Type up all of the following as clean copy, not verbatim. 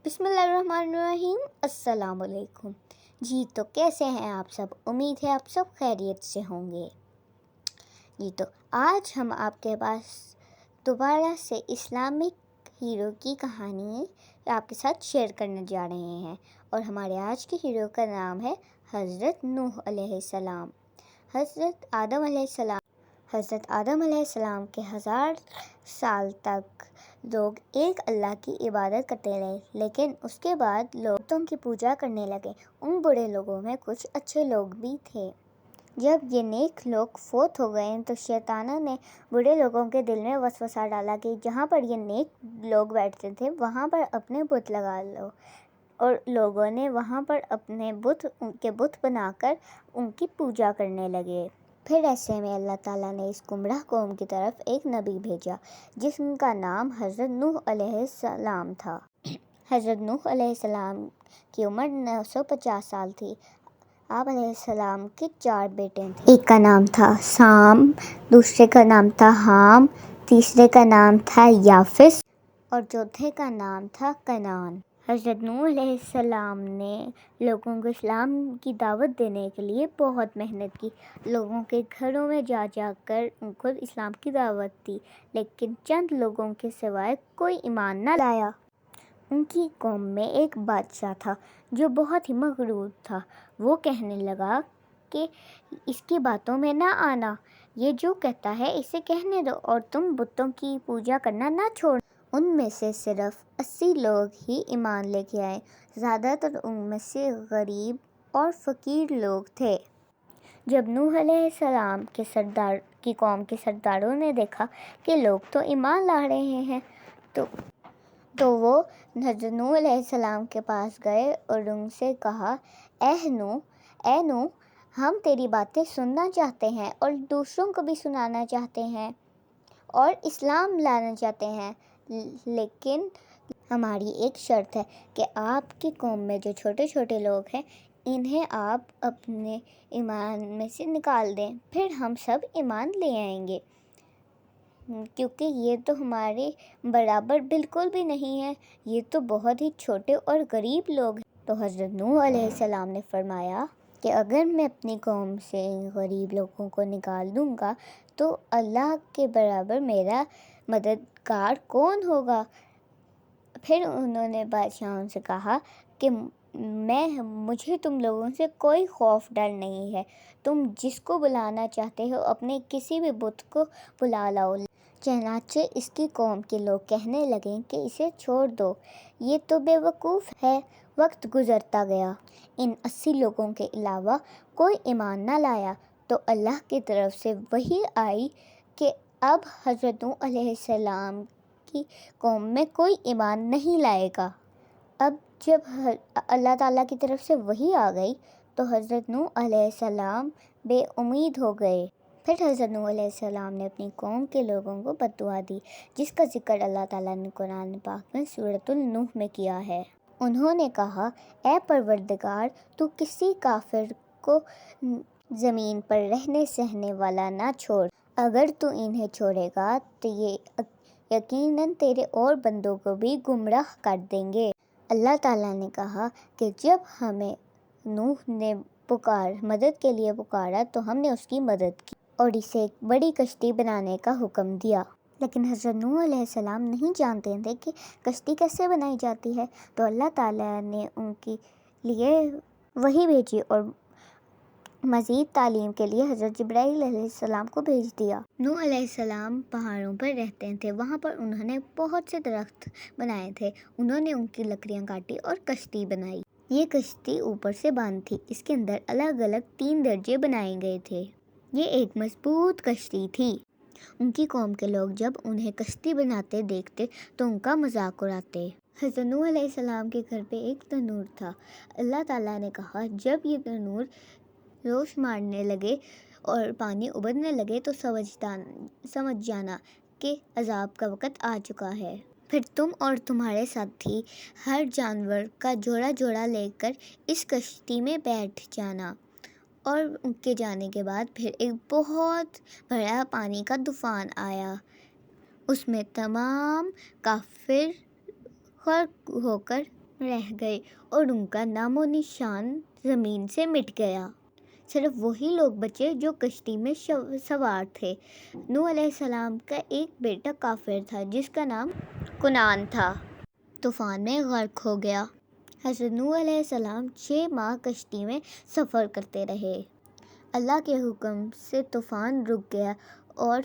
بسم اللہ الرحمن الرحیم۔ السلام علیکم جی، تو کیسے ہیں آپ سب؟ امید ہے آپ سب خیریت سے ہوں گے۔ جی تو آج ہم آپ کے پاس دوبارہ سے اسلامک ہیرو کی کہانی آپ کے ساتھ شیئر کرنے جا رہے ہیں، اور ہمارے آج کے ہیرو کا نام ہے حضرت نوح علیہ السلام۔ حضرت آدم علیہ السلام کے 1000 سال تک لوگ ایک اللہ کی عبادت کرتے رہے، لیکن اس کے بعد لوگ بتوں کی پوجا کرنے لگے۔ ان بڑے لوگوں میں کچھ اچھے لوگ بھی تھے۔ جب یہ نیک لوگ فوت ہو گئے تو شیطانوں نے بڑے لوگوں کے دل میں وسوسہ ڈالا کہ جہاں پر یہ نیک لوگ بیٹھتے تھے وہاں پر اپنے بت لگا لو، اور لوگوں نے وہاں پر اپنے بت بنا کر ان کی پوجا کرنے لگے۔ پھر ایسے میں اللہ تعالیٰ نے اس گمراہ قوم کی طرف ایک نبی بھیجا جس کا نام حضرت نوح علیہ السلام تھا۔ حضرت نوح علیہ السلام کی عمر 950 سال تھی۔ آپ علیہ السلام کے 4 بیٹے تھے۔ ایک کا نام تھا سام، دوسرے کا نام تھا حام، تیسرے کا نام تھا یافس، اور چوتھے کا نام تھا کنعان۔ حضرت نوح علیہ السلام نے لوگوں کو اسلام کی دعوت دینے کے لیے بہت محنت کی، لوگوں کے گھروں میں جا جا کر ان کو اسلام کی دعوت دی، لیکن چند لوگوں کے سوائے کوئی ایمان نہ لایا۔ ان کی قوم میں ایک بادشاہ تھا جو بہت ہی مغرور تھا۔ وہ کہنے لگا کہ اس کی باتوں میں نہ آنا، یہ جو کہتا ہے اسے کہنے دو، اور تم بتوں کی پوجا کرنا نہ چھوڑنا۔ ان میں سے صرف 80 لوگ ہی ایمان لے کے آئے، زیادہ تر ان میں سے غریب اور فقیر لوگ تھے۔ جب نوح علیہ السلام کی قوم کے سرداروں نے دیکھا کہ لوگ تو ایمان لا رہے ہیں تو وہ حضرت نوح علیہ السلام کے پاس گئے اور ان سے کہا، اے نوح، ہم تیری باتیں سننا چاہتے ہیں اور دوسروں کو بھی سنانا چاہتے ہیں اور اسلام لانا چاہتے ہیں، لیکن ہماری ایک شرط ہے کہ آپ کی قوم میں جو چھوٹے چھوٹے لوگ ہیں انہیں آپ اپنے ایمان میں سے نکال دیں، پھر ہم سب ایمان لے آئیں گے، کیونکہ یہ تو ہمارے برابر بالکل بھی نہیں ہے، یہ تو بہت ہی چھوٹے اور غریب لوگ ہیں۔ تو حضرت نوح علیہ السلام نے فرمایا کہ اگر میں اپنی قوم سے غریب لوگوں کو نکال دوں گا تو اللہ کے برابر میرا مددگار کون ہوگا؟ پھر انہوں نے بادشاہوں سے کہا کہ مجھے تم لوگوں سے کوئی خوف ڈر نہیں ہے، تم جس کو بلانا چاہتے ہو اپنے کسی بھی بت کو بلا لاؤ۔ چنانچہ اس کی قوم کے لوگ کہنے لگے کہ اسے چھوڑ دو، یہ تو بے وقوف ہے۔ وقت گزرتا گیا، ان 80 لوگوں کے علاوہ کوئی ایمان نہ لایا، تو اللہ کی طرف سے وحی آئی کہ اب حضرت نوح علیہ السلام کی قوم میں کوئی ایمان نہیں لائے گا۔ اب جب اللہ تعالیٰ کی طرف سے وحی آ گئی تو حضرت نوح علیہ السلام بے امید ہو گئے۔ پھر حضرت نوح علیہ السلام نے اپنی قوم کے لوگوں کو بد دعا دی، جس کا ذکر اللہ تعالیٰ نے قرآن پاک میں سورۃ النوح میں کیا ہے۔ انہوں نے کہا، اے پروردگار، تو کسی کافر کو زمین پر رہنے سہنے والا نہ چھوڑ، اگر تو انہیں چھوڑے گا تو یہ یقیناً تیرے اور بندوں کو بھی گمراہ کر دیں گے۔ اللہ تعالیٰ نے کہا کہ جب ہمیں نوح نے مدد کے لیے پکارا تو ہم نے اس کی مدد کی اور اسے ایک بڑی کشتی بنانے کا حکم دیا، لیکن حضرت نوح علیہ السلام نہیں جانتے تھے کہ کشتی کیسے بنائی جاتی ہے۔ تو اللہ تعالیٰ نے ان کے لیے وحی بھیجی اور مزید تعلیم کے لیے حضرت جبرائیل علیہ السلام کو بھیج دیا۔ نوح علیہ السلام پہاڑوں پر رہتے تھے، وہاں پر انہوں نے بہت سے درخت بنائے تھے، انہوں نے ان کی لکڑیاں کاٹی اور کشتی بنائی۔ یہ کشتی اوپر سے بند تھی، اس کے اندر الگ الگ 3 درجے بنائے گئے تھے۔ یہ ایک مضبوط کشتی تھی۔ ان کی قوم کے لوگ جب انہیں کشتی بناتے دیکھتے تو ان کا مذاق اڑاتے۔ حضرت نوح علیہ السلام کے گھر پہ ایک تنور تھا۔ اللہ تعالیٰ نے کہا، جب یہ تنور روش مارنے لگے اور پانی ابلنے لگے تو سمجھ جانا کہ عذاب کا وقت آ چکا ہے۔ پھر تم اور تمہارے ساتھی ہر جانور کا جوڑا جوڑا لے کر اس کشتی میں بیٹھ جانا۔ اور ان کے جانے کے بعد پھر ایک بہت بڑا پانی کا طوفان آیا، اس میں تمام کافر غرق ہو کر رہ گئے اور ان کا نام و نشان زمین سے مٹ گیا۔ صرف وہی لوگ بچے جو کشتی میں سوار تھے۔ نوح علیہ السلام کا ایک بیٹا کافر تھا جس کا نام کنعان تھا۔ طوفان میں غرق ہو گیا۔ حضرت نوح علیہ السلام 6 ماہ کشتی میں سفر کرتے رہے۔ اللہ کے حکم سے طوفان رک گیا اور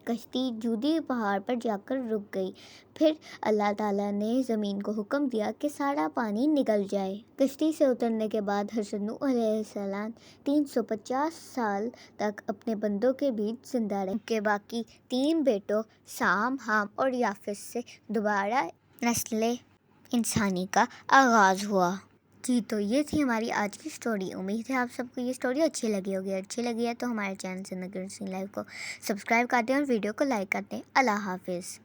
کشتی جودی پہاڑ پر جا کر رک گئی۔ پھر اللہ تعالیٰ نے زمین کو حکم دیا کہ سارا پانی نکل جائے۔ کشتی سے اترنے کے بعد حضرت نوح علیہ السلام 350 سال تک اپنے بندوں کے بیچ زندہ رہے۔ ان کے باقی 3 بیٹوں سام، حام اور یافس سے دوبارہ نسل انسانی کا آغاز ہوا۔ جی تو یہ تھی ہماری آج کی سٹوری۔ امید ہے آپ سب کو یہ سٹوری اچھی لگی ہوگی۔ اچھی لگی ہے تو ہمارے چینل زندگی نرسنگ لائف کو سبسکرائب کر دیں اور ویڈیو کو لائک کر دیں۔ اللہ حافظ۔